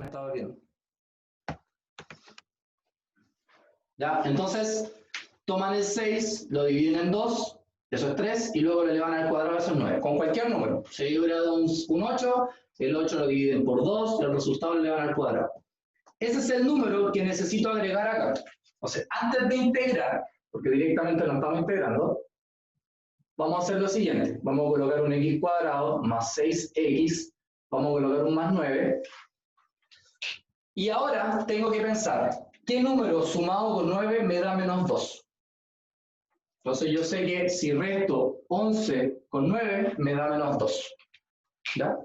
estaba bien. ¿Ya? Entonces, toman el 6, lo dividen en 2, eso es 3, y luego lo elevan al cuadrado, eso es 9. Con cualquier número. Si yo hubiera dado un 8, el 8 lo dividen por 2, y el resultado lo elevan al cuadrado. Ese es el número que necesito agregar acá. O sea, antes de integrar, porque directamente lo estamos integrando, vamos a hacer lo siguiente. Vamos a colocar un x cuadrado más 6x, vamos a colocar un más 9. Y ahora tengo que pensar, ¿qué número sumado con 9 me da menos 2? Entonces yo sé que si resto 11 con 9 me da menos 2. ¿Ya?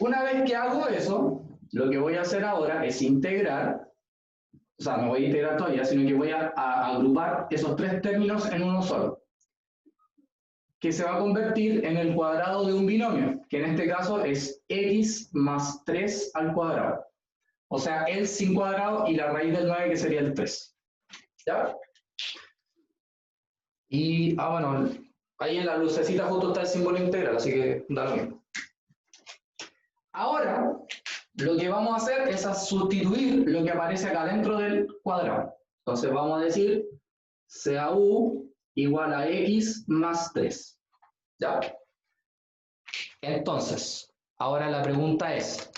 Una vez que hago eso, lo que voy a hacer ahora es integrar, o sea, no voy a integrar todavía, sino que voy a agrupar esos tres términos en uno solo, que se va a convertir en el cuadrado de un binomio, que en este caso es x más 3 al cuadrado. O sea, el sin cuadrado y la raíz del 9, que sería el 3. ¿Ya? Y, bueno, ahí en la lucecita justo está el símbolo integral, así que da lo mismo. Ahora, lo que vamos a hacer es a sustituir lo que aparece acá dentro del cuadrado. Entonces vamos a decir CAU igual a x más 3. ¿Ya? Entonces, ahora la pregunta es,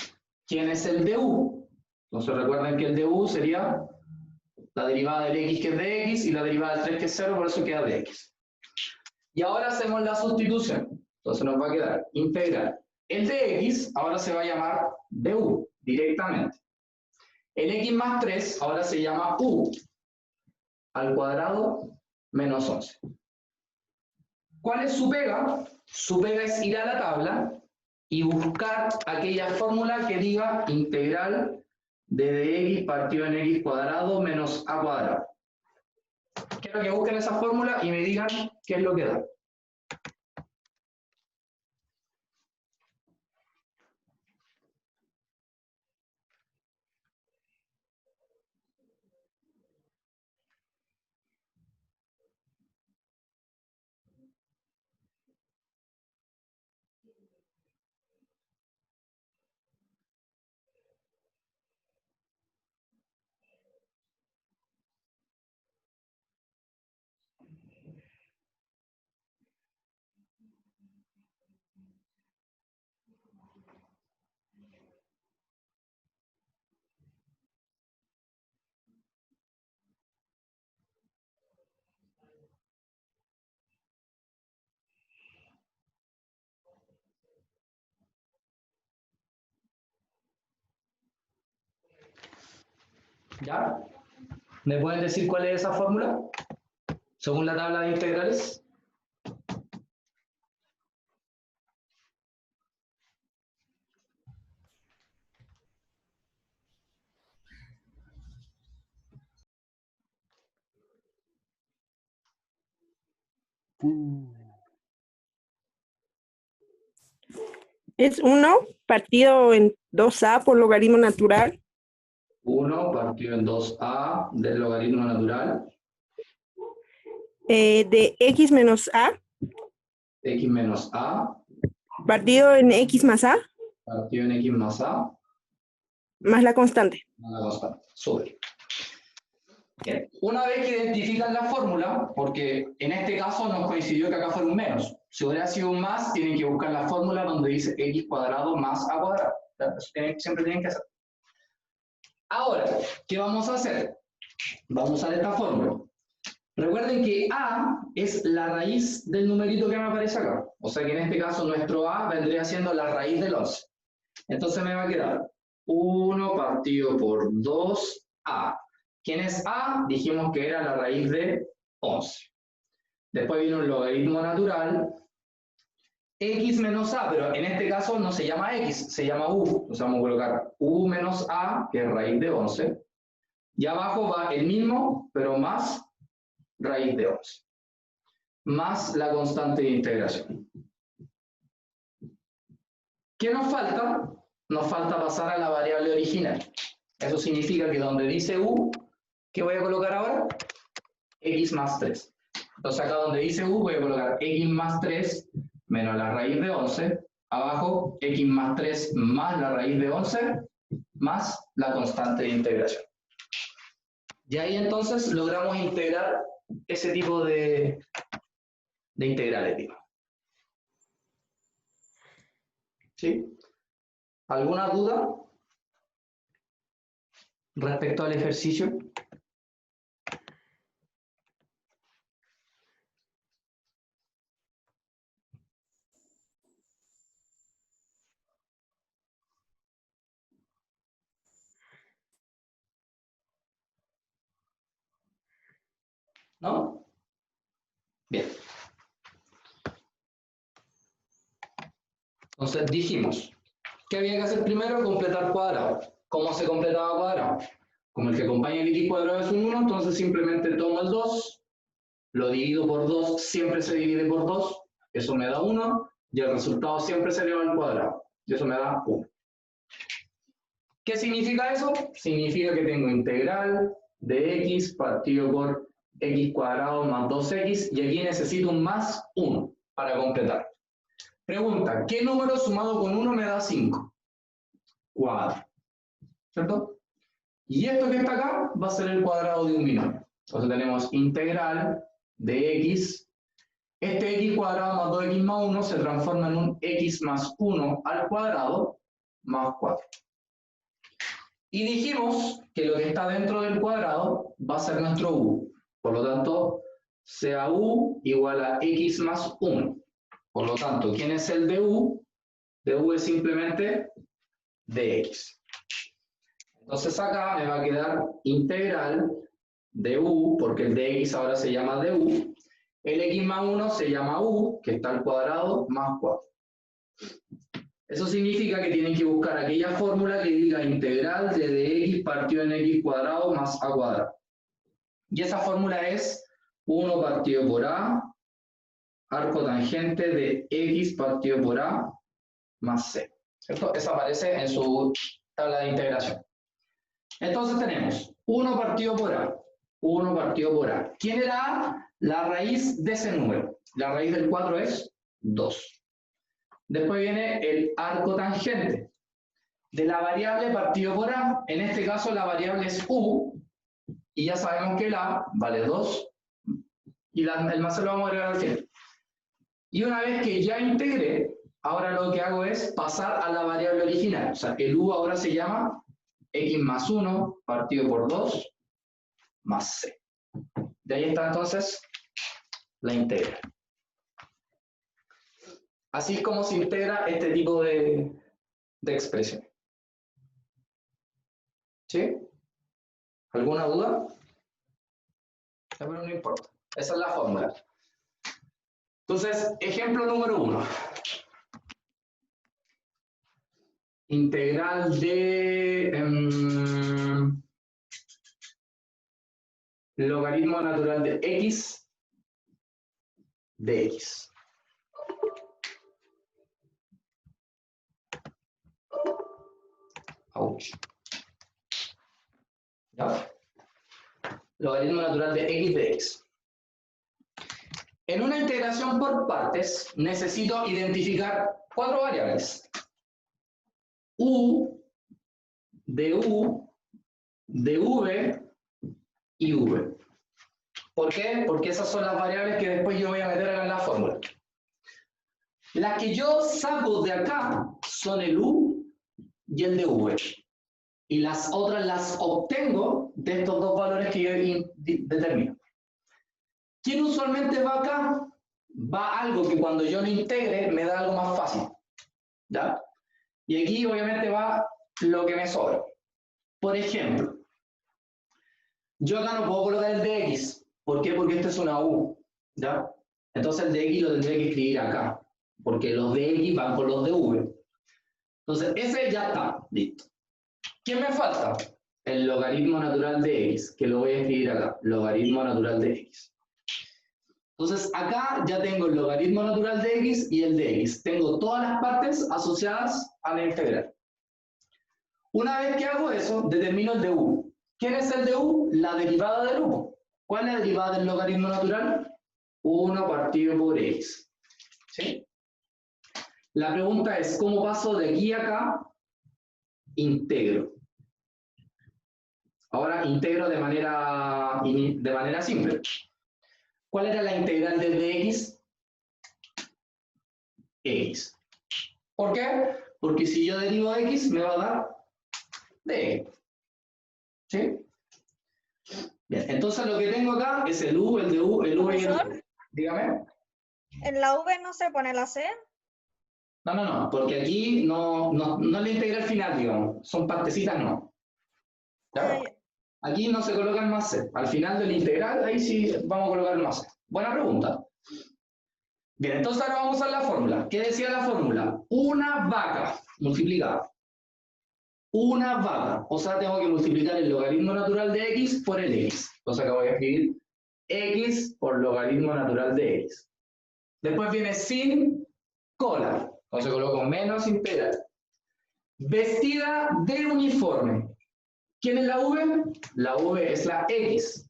¿quién es el de u? Entonces recuerden que el de u sería la derivada del x, que es de x, y la derivada del 3, que es 0, por eso queda de x. Y ahora hacemos la sustitución. Entonces nos va a quedar integral. El de x ahora se va a llamar du directamente. El x más 3 ahora se llama u al cuadrado menos 11. ¿Cuál es su pega? Su pega es ir a la tabla y buscar aquella fórmula que diga integral de dx partido en x cuadrado menos a cuadrado. Quiero que busquen esa fórmula y me digan qué es lo que da. ¿Ya? ¿Me pueden decir cuál es esa fórmula? Según la tabla de integrales. Es 1 partido en 2a por logaritmo natural. 1 partido en 2a del logaritmo natural. De x menos a. X menos a. Partido en x más a. Partido en x más a. Más la constante. Más la constante. Súper. Bien. Una vez que identifican la fórmula, porque en este caso nos coincidió que acá fuera un menos. Si hubiera sido un más, tienen que buscar la fórmula donde dice x cuadrado más a cuadrado. Siempre tienen que hacer. Ahora, ¿qué vamos a hacer? Vamos a usar esta fórmula. Recuerden que a es la raíz del numerito que me aparece acá. O sea que en este caso nuestro a vendría siendo la raíz del 11. Entonces me va a quedar 1 partido por 2a. ¿Quién es a? Dijimos que era la raíz de 11. Después viene un logaritmo natural. X menos a, pero en este caso no se llama x, se llama u. Entonces vamos a colocar u menos a, que es raíz de 11. Y abajo va el mismo, pero más raíz de 11. Más la constante de integración. ¿Qué nos falta? Nos falta pasar a la variable original. Eso significa que donde dice u, ¿qué voy a colocar ahora? X más 3. Entonces acá donde dice u voy a colocar x más 3 menos la raíz de 11 Abajo, x más 3 más la raíz de 11 más la constante de integración. Y ahí entonces logramos integrar ese tipo de integrales, digo. ¿Sí? ¿Alguna duda respecto al ejercicio? ¿No? Bien. Entonces dijimos, ¿qué había que hacer primero? Completar cuadrado. ¿Cómo se completaba cuadrado? Como el que acompaña el x cuadrado es un 1, entonces simplemente tomo el 2, lo divido por 2, siempre se divide por 2, eso me da 1, y el resultado siempre se eleva al cuadrado, y eso me da 1. ¿Qué significa eso? Significa que tengo integral de x partido por x cuadrado más 2x, y aquí necesito un más 1 para completar. Pregunta, ¿qué número sumado con 1 me da 5? 4. ¿Cierto? Y esto que está acá va a ser el cuadrado de un binomio. Entonces tenemos integral de x. Este x cuadrado más 2x más 1 se transforma en un x más 1 al cuadrado más 4. Y dijimos que lo que está dentro del cuadrado va a ser nuestro u. Por lo tanto, sea u igual a x más 1. Por lo tanto, ¿quién es el de u? De u es simplemente dx. Entonces acá me va a quedar integral de u, porque el dx ahora se llama du. El x más 1 se llama u, que está al cuadrado, más 4. Eso significa que tienen que buscar aquella fórmula que diga integral de dx partido en x cuadrado más a cuadrado. Y esa fórmula es 1 partido por a, arco tangente de x partido por a más c. ¿Cierto? Eso aparece en su tabla de integración. Entonces tenemos 1 partido por a, 1 partido por a. ¿Quién era a? La raíz de ese número. La raíz del 4 es 2. Después viene el arco tangente de la variable partido por a. En este caso la variable es u, y ya sabemos que el a vale 2, y el más lo vamos a agregar al final. Y una vez que ya integré, ahora lo que hago es pasar a la variable original. O sea, el u ahora se llama x más 1 partido por 2 más c. De ahí está entonces la integral. Así es como se integra este tipo de expresión. ¿Sí? ¿Alguna duda? Pero no importa. Esa es la fórmula. Entonces, ejemplo número 1. Integral de logaritmo natural de x de x. Ouch. ¿Ya? Logaritmo natural de x de x. En una integración por partes, necesito identificar 4 variables. U, du, dv y v. ¿Por qué? Porque esas son las variables que después yo voy a meter en la fórmula. Las que yo saco de acá son el u y el dv. Y las otras las obtengo de estos dos valores que yo determino. ¿Quién usualmente va acá? Va algo que cuando yo lo integre me da algo más fácil. ¿Ya? Y aquí obviamente va lo que me sobra. Por ejemplo, yo acá no puedo colocar el dx. ¿Por qué? Porque esto es una u. ¿Ya? Entonces el dx lo tendré que escribir acá. Porque los dx van con los dv. Entonces ese ya está. Listo. ¿Qué me falta? El logaritmo natural de x, que lo voy a escribir acá. Logaritmo natural de x. Entonces acá ya tengo el logaritmo natural de x y el de x. Tengo todas las partes asociadas a la integral. Una vez que hago eso, determino el du. ¿Quién es el du? La derivada del u. ¿Cuál es la derivada del logaritmo natural? 1 partido por x. ¿Sí? La pregunta es, ¿cómo paso de aquí a acá? Integro. Ahora integro de manera simple. ¿Cuál era la integral de dx? X. ¿Por qué? Porque si yo derivo de x, me va a dar dx. ¿Sí? Bien, entonces lo que tengo acá es el u, el du, el v y el d. Dígame. ¿En la v no se pone la c? No, porque aquí no es la integral final, digamos. Son partecitas, no. ¿Ya? Aquí no se colocan más c. Al final de la integral, ahí sí vamos a colocar más c. Buena pregunta. Bien, entonces ahora vamos a usar la fórmula. ¿Qué decía la fórmula? Una vaca multiplicada. Una vaca. O sea, tengo que multiplicar el logaritmo natural de x por el x. Entonces acá voy a escribir x por logaritmo natural de x. Después viene sin cola. Entonces coloco menos integral. Vestida de uniforme. ¿Quién es la v? La v es la x.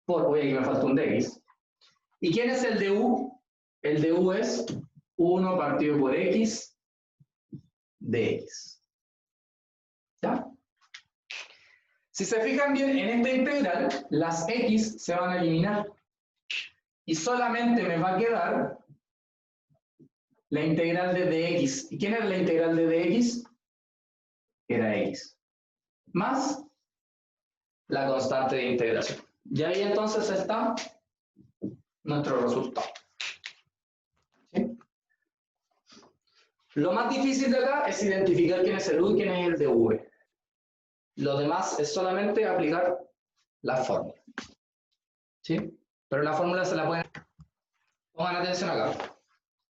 Oye, aquí me falta un dx. ¿Y quién es el du? El du es 1 partido por x de x. ¿Ya? Si se fijan bien, en esta integral, las x se van a eliminar. Y solamente me va a quedar la integral de dx. ¿Y quién era la integral de dx? Era x. Más la constante de integración. Y ahí entonces está nuestro resultado. ¿Sí? Lo más difícil de acá es identificar quién es el u y quién es el dv. Lo demás es solamente aplicar la fórmula. ¿Sí? Pero la fórmula se la pueden... Pongan atención acá.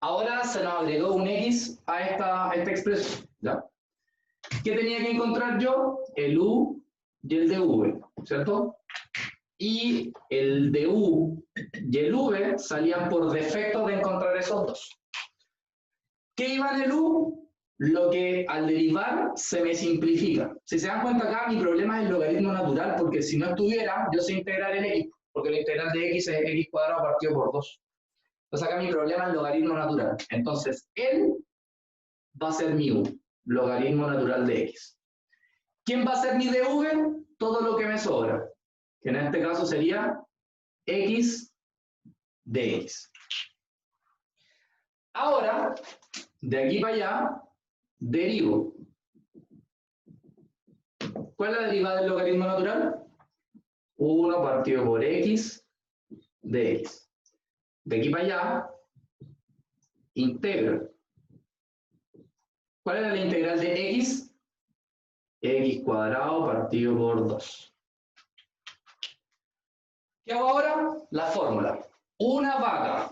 Ahora se nos agregó un x a esta expresión. ¿Ya? ¿Qué tenía que encontrar yo? El u y el dv, ¿cierto? Y el du y el v salían por defecto de encontrar esos dos. ¿Qué iba en el u? Lo que al derivar se me simplifica. Si se dan cuenta acá, mi problema es el logaritmo natural, porque si no estuviera, yo sé integrar el x, porque la integral de x es x cuadrado partido por 2. Entonces acá mi problema es el logaritmo natural. Entonces, él va a ser mi u, logaritmo natural de x. ¿Quién va a ser mi dv? Todo lo que me sobra, que en este caso sería x de x. Ahora, de aquí para allá, derivo. ¿Cuál es la derivada del logaritmo natural? 1 partido por x de x. De aquí para allá, integro. ¿Cuál era la integral de x? X cuadrado partido por 2. ¿Qué hago ahora? La fórmula. Una vaca.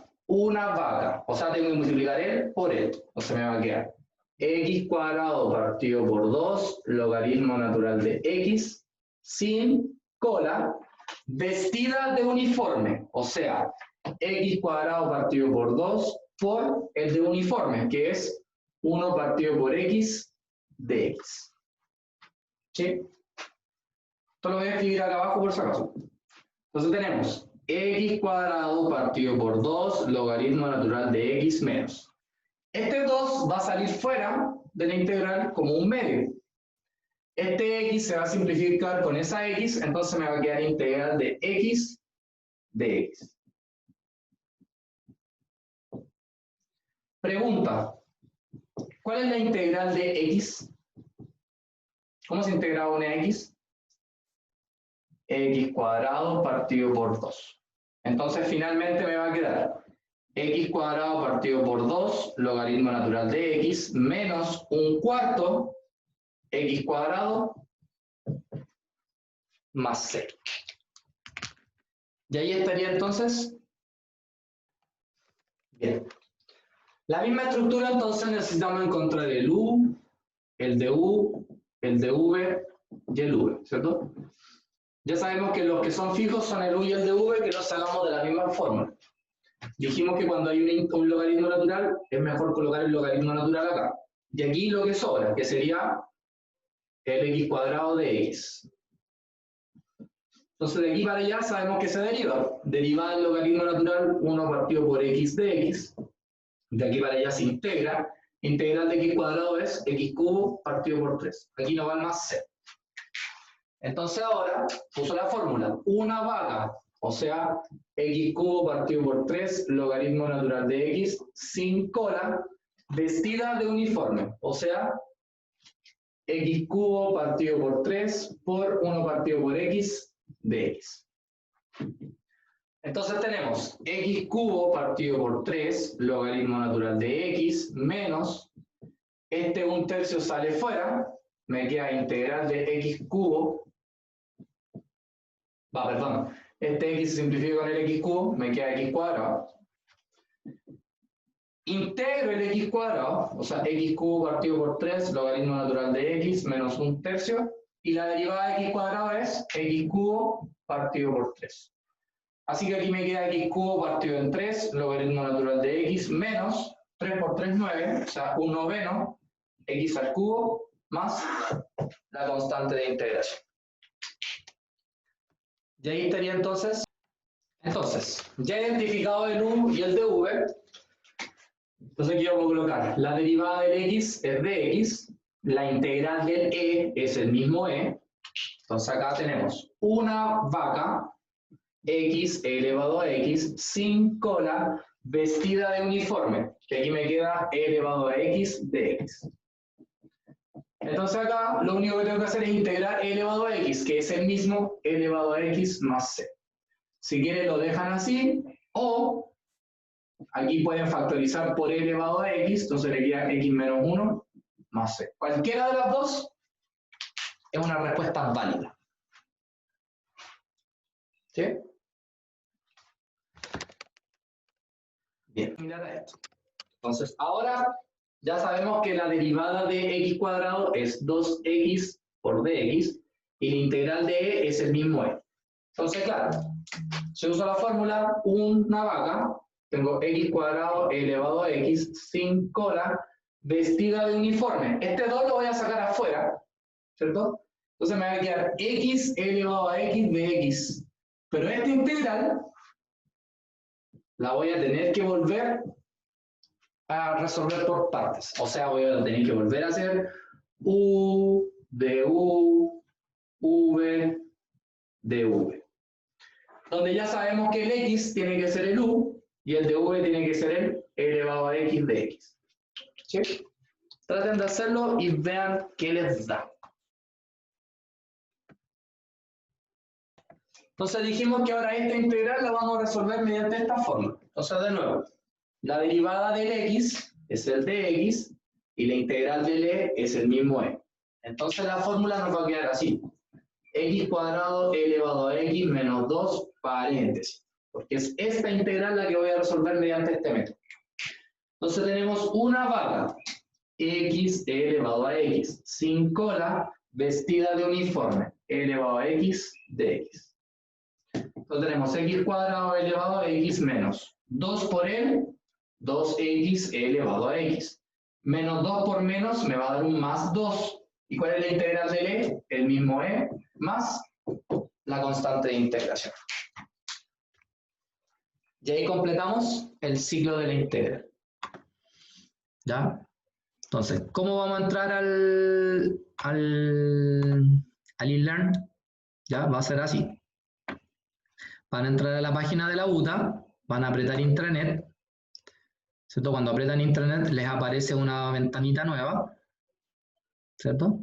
O sea, tengo que multiplicar él por él. O sea, me va a quedar x cuadrado partido por 2, logaritmo natural de x, sin cola, vestida de uniforme. O sea, x cuadrado partido por 2 por el de uniforme, que es 1 partido por x de x. ¿Sí? Esto lo voy a escribir acá abajo por si acaso. Entonces tenemos x cuadrado partido por 2, logaritmo natural de x menos. Este 2 va a salir fuera de la integral como un medio. Este x se va a simplificar con esa x, entonces me va a quedar integral de x de x. Pregunta, ¿cuál es la integral de x? ¿Cómo se integraba una x? X cuadrado partido por 2. Entonces finalmente me va a quedar x cuadrado partido por 2, logaritmo natural de x, menos un cuarto x cuadrado más c. Y ahí estaría entonces. Bien. La misma estructura, entonces necesitamos encontrar el u, el du, el dv y el v, ¿cierto? Ya sabemos que los que son fijos son el u y el dv, que los sacamos de la misma fórmula. Dijimos que cuando hay un logaritmo natural, es mejor colocar el logaritmo natural acá. Y aquí lo que sobra, que sería el x cuadrado de x. Entonces de aquí para allá sabemos que se deriva. Derivada del logaritmo natural, 1 partido por x de x. De aquí para allá se integra. integral de x cuadrado es x cubo partido por 3. Aquí no va el más c. Entonces ahora uso la fórmula. Una vaca, o sea, x cubo partido por 3, logaritmo natural de x, sin cola, vestida de uniforme. O sea, x cubo partido por 3 por 1 partido por x de x. Entonces tenemos x cubo partido por 3, logaritmo natural de x, menos, este 1/3 sale fuera, me queda integral de x cubo, perdón, este x se simplifica con el x cubo, me queda x cuadrado. Integro el x cuadrado, o sea, x cubo partido por 3, logaritmo natural de x, menos 1/3, y la derivada de x cuadrado es x cubo partido por 3. Así que aquí me queda x cubo partido en 3, logaritmo natural de x, menos 3 por 3, 9, o sea, 1/9, x al cubo, más la constante de integración. Y ahí estaría entonces, ya identificado el u y el dv, entonces aquí vamos a colocar, la derivada del x es dx, la integral del e es el mismo e, entonces acá tenemos una vaca, x elevado a x, sin cola, vestida de uniforme, que aquí me queda e elevado a x de x. Entonces acá lo único que tengo que hacer es integrar e elevado a x, que es el mismo e elevado a x más c. Si quieren lo dejan así, o aquí pueden factorizar por e elevado a x, entonces le queda x menos 1 más c. Cualquiera de las dos es una respuesta válida. ¿Sí? Bien, mirar a esto. Entonces, ahora ya sabemos que la derivada de x cuadrado es 2x por dx y la integral de e es el mismo e. Entonces, claro, si uso la fórmula, una vaca, tengo x cuadrado elevado a x sin cola, vestida de uniforme. Este 2 lo voy a sacar afuera, ¿cierto? Entonces me va a quedar x elevado a x de x. Pero esta integral la voy a tener que volver a resolver por partes. O sea, voy a tener que volver a hacer u de u, v de v. Donde ya sabemos que el x tiene que ser el u y el de v tiene que ser el elevado a x de x. ¿Sí? Traten de hacerlo y vean qué les da. Entonces dijimos que ahora esta integral la vamos a resolver mediante esta forma. Entonces de nuevo, la derivada del x es el dx y la integral del e es el mismo e. Entonces la fórmula nos va a quedar así. X cuadrado elevado a x menos 2 paréntesis. Porque es esta integral la que voy a resolver mediante este método. Entonces tenemos una vaca, x elevado a x, sin cola, vestida de uniforme, elevado a x de x. Entonces tenemos x cuadrado elevado a x menos 2 por el, 2x elevado a x. Menos 2 por menos me va a dar un más 2. ¿Y cuál es la integral del e? El mismo e más la constante de integración. Y ahí completamos el ciclo de la integral. ¿Ya? Entonces, ¿cómo vamos a entrar al eLearn? ¿Ya? Va a ser así. Van a entrar a la página de la UTA, van a apretar Intranet, ¿cierto? Cuando apretan Intranet les aparece una ventanita nueva, ¿cierto?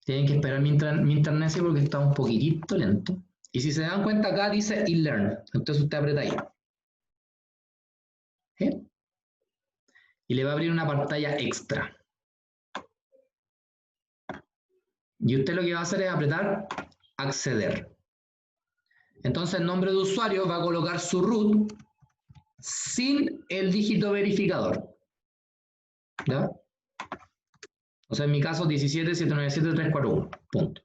Tienen que esperar mi internet porque está un poquitito lento. Y si se dan cuenta acá dice eLearn, entonces usted aprieta ahí. ¿Sí? Y le va a abrir una pantalla extra. Y usted lo que va a hacer es apretar acceder. Entonces el nombre de usuario va a colocar su root sin el dígito verificador. ¿Ya? O sea, en mi caso 17797341. Punto.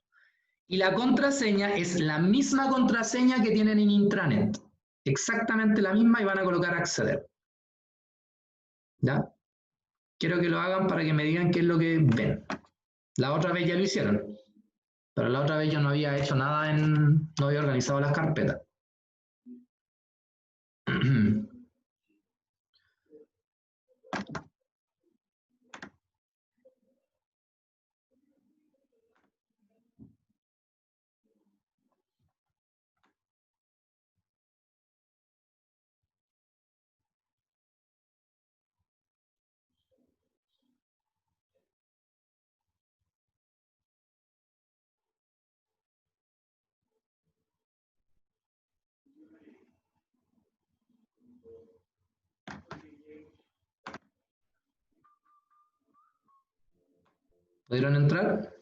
Y la contraseña es la misma contraseña que tienen en intranet. Exactamente la misma y van a colocar acceder. ¿Ya? Quiero que lo hagan para que me digan qué es lo que ven. La otra vez ya lo hicieron. Pero la otra vez yo no había hecho nada no había organizado las carpetas. ¿Pudieron entrar?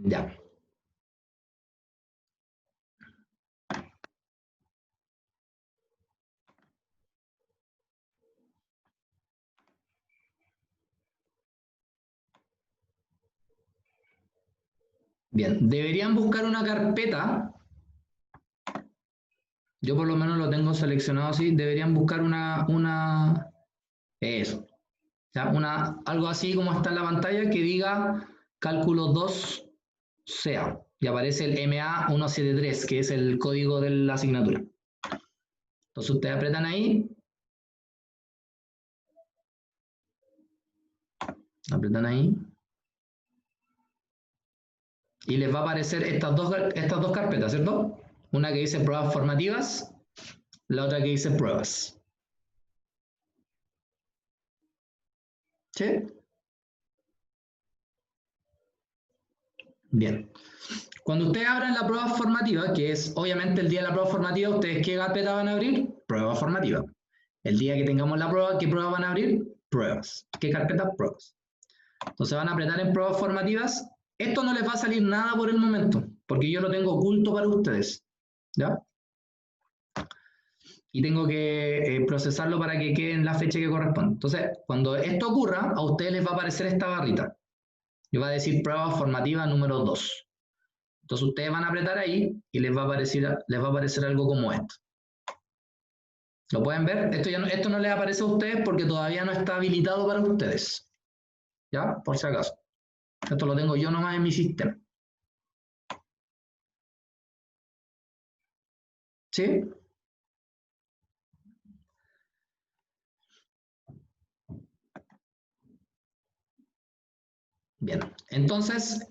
Ya. Bien, deberían buscar una carpeta. Yo por lo menos lo tengo seleccionado así. Deberían buscar eso. ¿Ya? Algo así como está en la pantalla que diga cálculo 2 SEA. Y aparece el MA173, que es el código de la asignatura. Entonces ustedes apretan ahí. Apretan ahí. Y les va a aparecer estas dos carpetas, ¿cierto? Una que dice pruebas formativas, la otra que dice pruebas. ¿Sí? Bien. Cuando ustedes abran la prueba formativa, que es obviamente el día de la prueba formativa, ¿ustedes qué carpeta van a abrir? Prueba formativa. El día que tengamos la prueba, ¿qué prueba van a abrir? Pruebas. ¿Qué carpeta? Pruebas. Entonces van a apretar en pruebas formativas. Esto no les va a salir nada por el momento, porque yo lo tengo oculto para ustedes. ¿Ya? Y tengo que procesarlo para que quede en la fecha que corresponde. Entonces, cuando esto ocurra, a ustedes les va a aparecer esta barrita. Y va a decir prueba formativa número 2. Entonces ustedes van a apretar ahí y les va a aparecer algo como esto. ¿Lo pueden ver? Esto no les aparece a ustedes porque todavía no está habilitado para ustedes. ¿Ya? Por si acaso. Esto lo tengo yo nomás en mi sistema. ¿Sí? Bien. Entonces,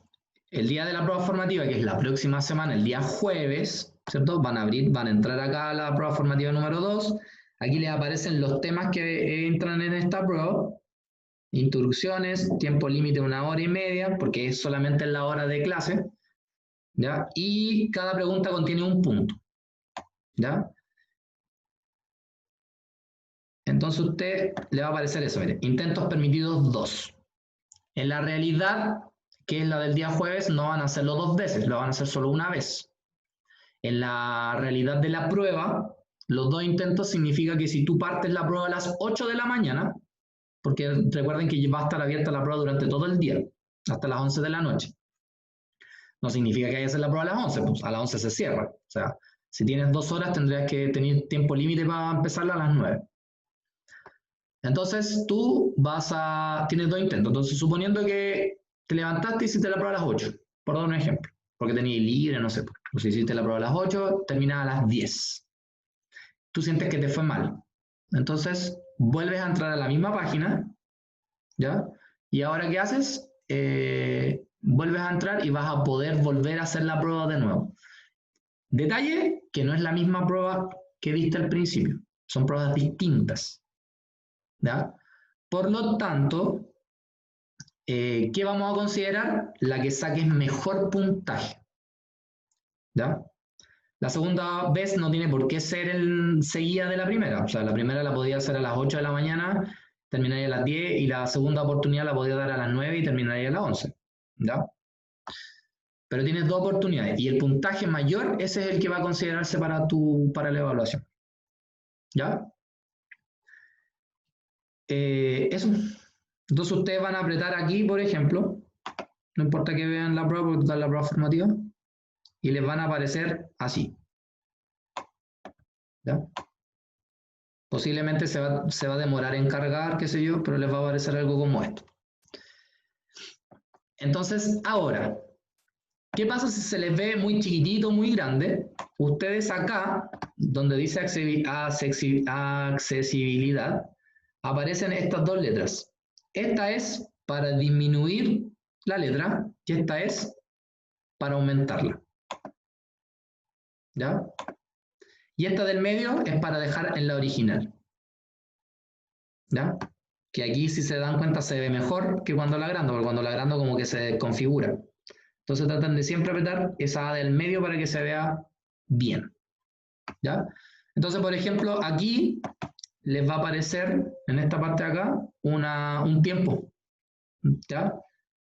el día de la prueba formativa, que es la próxima semana, el día jueves, ¿cierto? Van a entrar acá a la prueba formativa número 2. Aquí les aparecen los temas que entran en esta prueba. Instrucciones, tiempo límite 1h30, porque es solamente en la hora de clase, ¿ya? Y cada pregunta contiene un punto, ¿ya? Entonces a usted le va a aparecer eso, mire, intentos permitidos 2. En la realidad, que es la del día jueves, no van a hacerlo 2 veces, lo van a hacer solo una vez. En la realidad de la prueba, los 2 intentos significa que si tú partes la prueba a las 8 de la mañana, porque recuerden que va a estar abierta la prueba durante todo el día, hasta las 11 de la noche. No significa que haya que hacer la prueba a las 11, pues a las 11 se cierra. O sea, si tienes 2 horas tendrías que tener tiempo límite para empezarla a las 9. Entonces tú tienes 2 intentos. Entonces suponiendo que te levantaste y hiciste la prueba a las 8, por dar un ejemplo, porque tenías libre, no sé, pues hiciste la prueba a las 8, terminaba a las 10. Tú sientes que te fue mal. Entonces vuelves a entrar a la misma página, ¿ya? Y ahora ¿qué haces? Vuelves a entrar y vas a poder volver a hacer la prueba de nuevo. Detalle que no es la misma prueba que viste al principio. Son pruebas distintas, ¿ya? Por lo tanto, ¿qué vamos a considerar? La que saques mejor puntaje, ¿ya? La segunda vez no tiene por qué ser seguida de la primera. O sea, la primera la podía hacer a las 8 de la mañana, terminaría a las 10, y la segunda oportunidad la podía dar a las 9 y terminaría a las 11. ¿Ya? Pero tienes 2 oportunidades y el puntaje mayor, ese es el que va a considerarse para la evaluación. ¿Ya? Eso. Entonces ustedes van a apretar aquí, por ejemplo, no importa que vean la prueba, porque está la prueba formativa, y les van a aparecer así. ¿Ya? Posiblemente se va a demorar en cargar, qué sé yo, pero les va a aparecer algo como esto. Entonces, ahora, ¿qué pasa si se les ve muy chiquitito, muy grande? Ustedes acá, donde dice accesibilidad, aparecen estas 2 letras. Esta es para disminuir la letra y esta es para aumentarla. ¿Ya? Y esta del medio es para dejar en la original. ¿Ya? Que aquí, si se dan cuenta, se ve mejor que cuando la agrando, porque cuando la agrando como que se configura. Entonces tratan de siempre apretar esa A del medio para que se vea bien. ¿Ya? Entonces, por ejemplo, aquí les va a aparecer, en esta parte de acá, un tiempo. ¿Ya?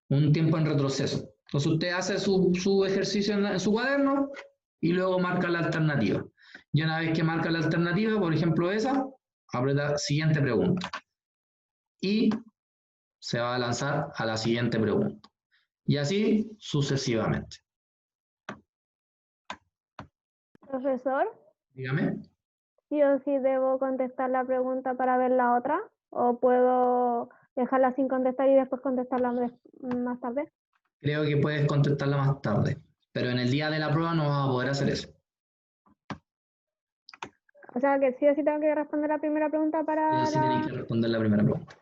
Un tiempo en retroceso. Entonces usted hace su ejercicio en su cuaderno y luego marca la alternativa. Y una vez que marca la alternativa, por ejemplo esa, aprieta siguiente pregunta. Y se va a lanzar a la siguiente pregunta. Y así sucesivamente. Profesor, Dígame. ¿sí o sí debo contestar la pregunta para ver la otra? ¿O puedo dejarla sin contestar y después contestarla más tarde? Creo que puedes contestarla más tarde. Pero en el día de la prueba no vas a poder hacer eso. O sea que sí o sí tengo que responder la primera pregunta para Sí tenéis que responder la primera pregunta.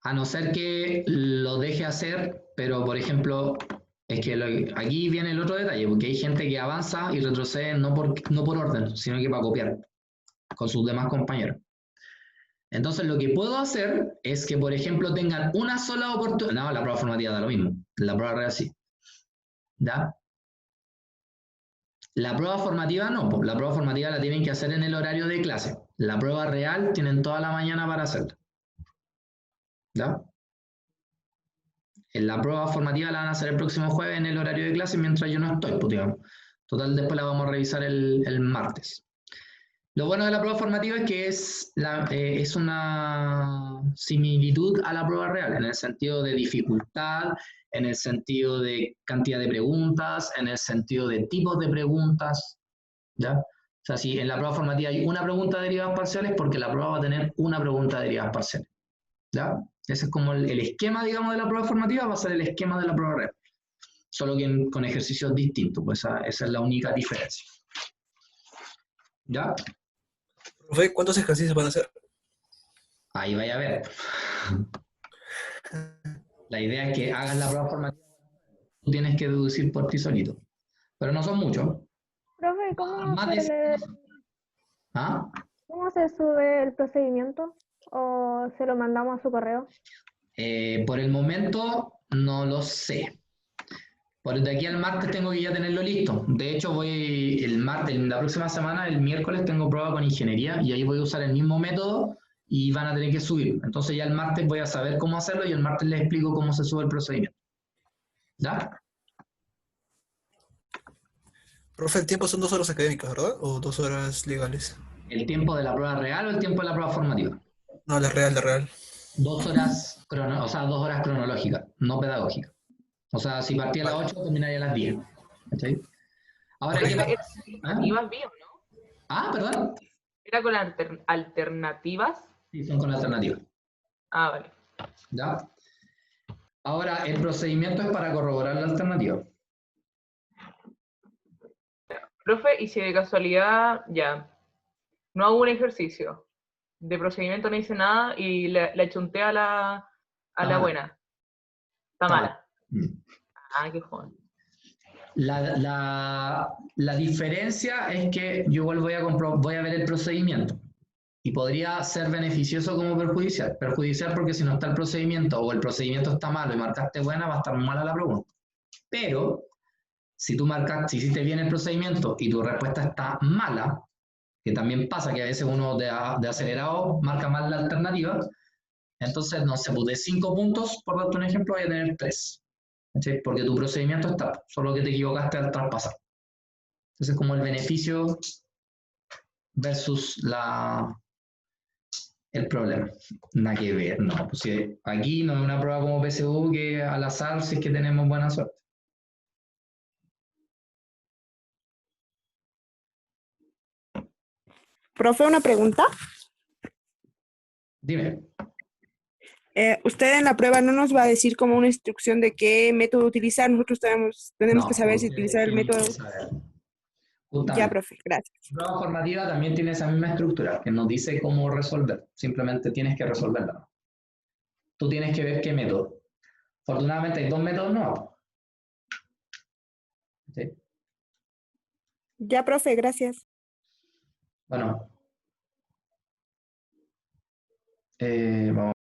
A no ser que lo deje hacer, pero por ejemplo, es que aquí viene el otro detalle, porque hay gente que avanza y retrocede no por orden, sino que para copiar con sus demás compañeros. Entonces lo que puedo hacer es que, por ejemplo, tengan una sola oportunidad. No, la prueba formativa da lo mismo, la prueba real sí. ¿Ya? La prueba formativa no, pues la prueba formativa la tienen que hacer en el horario de clase. La prueba real tienen toda la mañana para hacerla. ¿Ya? En la prueba formativa la van a hacer el próximo jueves en el horario de clase mientras yo no estoy, pues digamos. Total, después la vamos a revisar el martes. Lo bueno de la prueba formativa es que es una similitud a la prueba real, en el sentido de dificultad, en el sentido de cantidad de preguntas, en el sentido de tipos de preguntas, ¿ya? O sea, si en la prueba formativa hay una pregunta de derivadas parciales, porque la prueba va a tener una pregunta de derivadas parciales, ¿ya? Ese es como el esquema, digamos, de la prueba formativa, va a ser el esquema de la prueba real, solo que con ejercicios distintos, pues esa es la única diferencia. ¿Ya? Profe, ¿cuántos ejercicios van a hacer? Ahí vaya a ver. La idea es que hagas la prueba formativa, tú tienes que deducir por ti solito, pero no son muchos. Profe, Más de ¿Ah? ¿cómo se sube el procedimiento? ¿O se lo mandamos a su correo? Por el momento no lo sé. Por de aquí al martes tengo que ya tenerlo listo. De hecho, voy el martes, la próxima semana, el miércoles, tengo prueba con ingeniería y ahí voy a usar el mismo método y van a tener que subir. Entonces ya el martes voy a saber cómo hacerlo y el martes les explico cómo se sube el procedimiento. ¿Ya? Profe, el tiempo son 2 horas académicas, ¿verdad? ¿O 2 horas legales? ¿El tiempo de la prueba real o el tiempo de la prueba formativa? No, la real, la real. 2 horas, o sea, 2 horas cronológicas, no pedagógicas. O sea, si partía a las 8, terminaría a las 10. ¿Sí? Ahora, Ok. ¿qué pasa? Alternativas bien, ¿no? Perdón. ¿Era con alternativas? Sí, son con alternativas. Vale. ¿Ya? Ahora, el procedimiento es para corroborar la alternativa. Profe, y si de casualidad ya no hago un ejercicio de procedimiento, no hice nada y le chunté a la mala. buena. Está Está mala. Mm. Qué joven. La diferencia es que yo igual voy a ver el procedimiento y podría ser beneficioso como perjudicial. Perjudicial porque si no está el procedimiento o el procedimiento está malo y marcaste buena, va a estar mala la pregunta. Pero si tú si hiciste bien el procedimiento y tu respuesta está mala, que también pasa que a veces uno de acelerado marca mal la alternativa, entonces, no sé, pues de 5 puntos, por darte un ejemplo, voy a tener 3. ¿Sí? Porque tu procedimiento está, solo que te equivocaste al traspasar. Entonces, como el beneficio versus el problema. Nada que ver, no. Pues si aquí no es una prueba como PSU que al azar si es que tenemos buena suerte. Profe, una pregunta. Dime. Usted en la prueba no nos va a decir como una instrucción de qué método utilizar. Nosotros tenemos que saber si utilizar el método. Ya, profe, gracias. La prueba formativa también tiene esa misma estructura, que nos dice cómo resolver. Simplemente tienes que resolverla. Tú tienes que ver qué método. Afortunadamente hay 2 métodos nuevos. ¿Sí? Ya, profe, gracias. Bueno. Vamos.